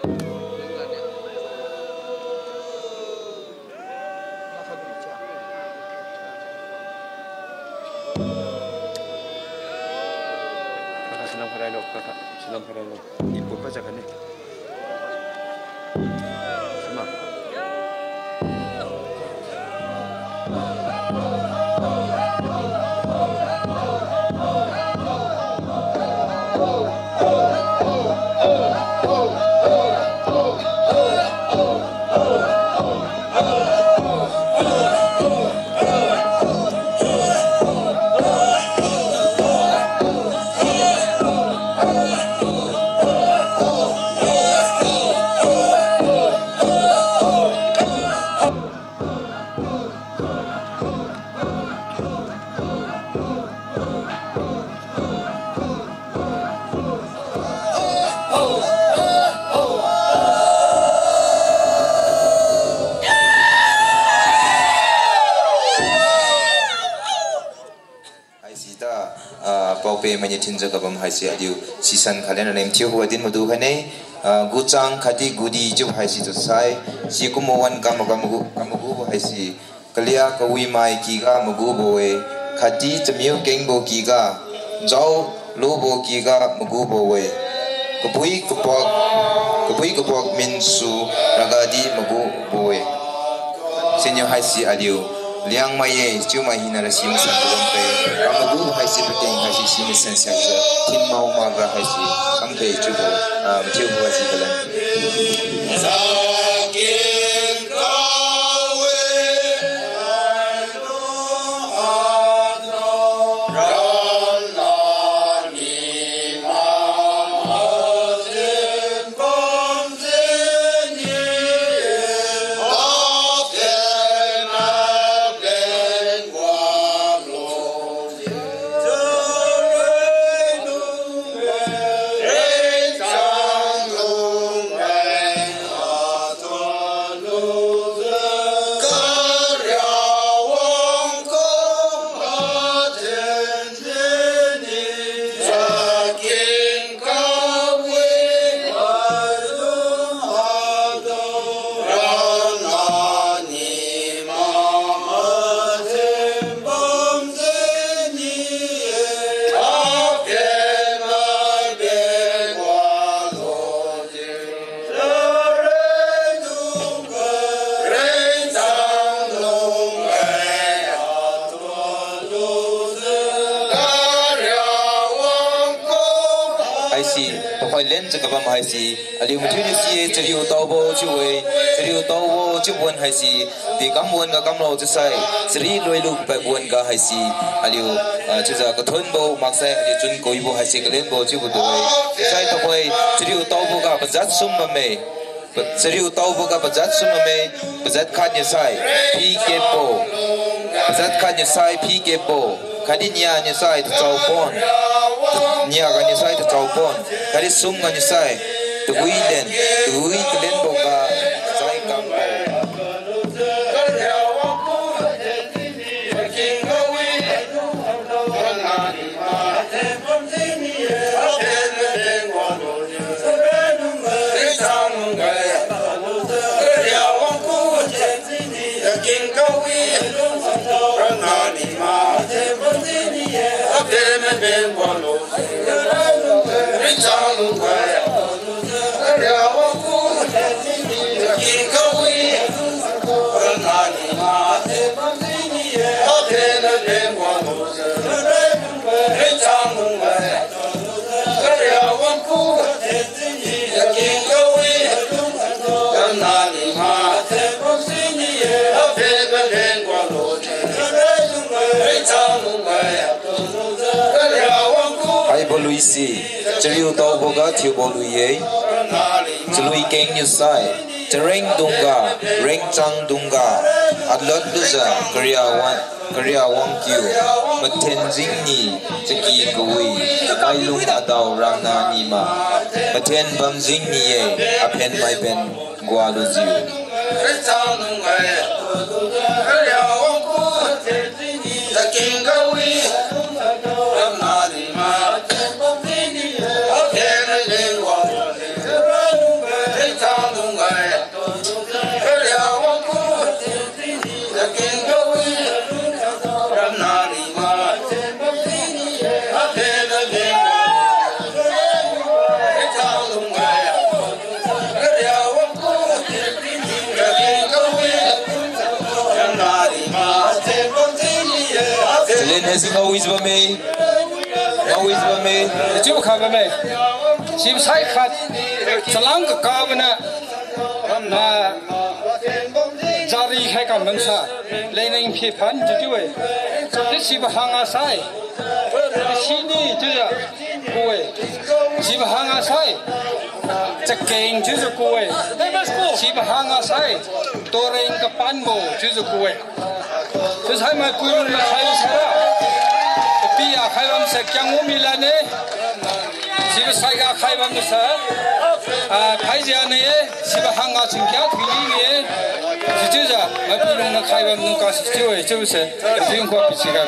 Silang parai lo, kakak. Silang parai lo. Ibu baca kan ni? Sama. Menyetin jaga haisi adiu sisan kalian ada MTO buatin madu kane gucang kati gudi jub haisi tu sai si kumuan kamu haisi kelia kawi mai kiga mugu boe kati cemiu keng bo kiga jauh lo bo kiga mugu boe kepui kepok minsu ragadi mugu boe senyo haisi adiu liang maye cuma hina rasi masan kurangpe kamu guru haisi peteng haisi sini sensiasa tin mau maga haisi kampe cubo metiup haisi kalan haisi ali mutuni si chriu tawbo chuwe chriu tawbo chubon haisi di kamwon ga kamlo chsai sri loilu pa bon ga haisi ali chuza ka thonbo maksai ali chun koibo haisi klenbo chubu doi sai to koi chriu tawbo ga bajat summa me chriu tawbo ga bajat summa me bajat khan sai pi kepo bajat khan sai pi kepo kadinya nya sai to chawpon nya ga nya sai to chawpon kari sum ga nya sai to guiden boga sai kampo Luisi, Chriu tau boga thiu bolu ye, Chlui keng như sai, Tereng dunga, Reng chang dunga, Adlot duza, Korea wang kyu, Maten jing ni, Chaki gui, Ailung adau ramna ni ma, Maten bam jing ni ye, Apen mai ben gua lu ziu. lên hết sinh ngầu is bame chú khá bame chim sai khát salam ka ka bana na jari khai ka mangsa lening phi phan chú ơi thế chim hanga sai sini chú ya cô chim hanga sai chắc keng chú cô chim hanga sai toreng ka pan mo chú cô thế sai mà cô là khai sara pia khai bam se kyang umilane chim sai ka khai bam sa khai ja ne chim hanga chingkya thili ne chú ja mà phi long na khai bam nu ka chú ơi chú se riêng qua bị chỉ cả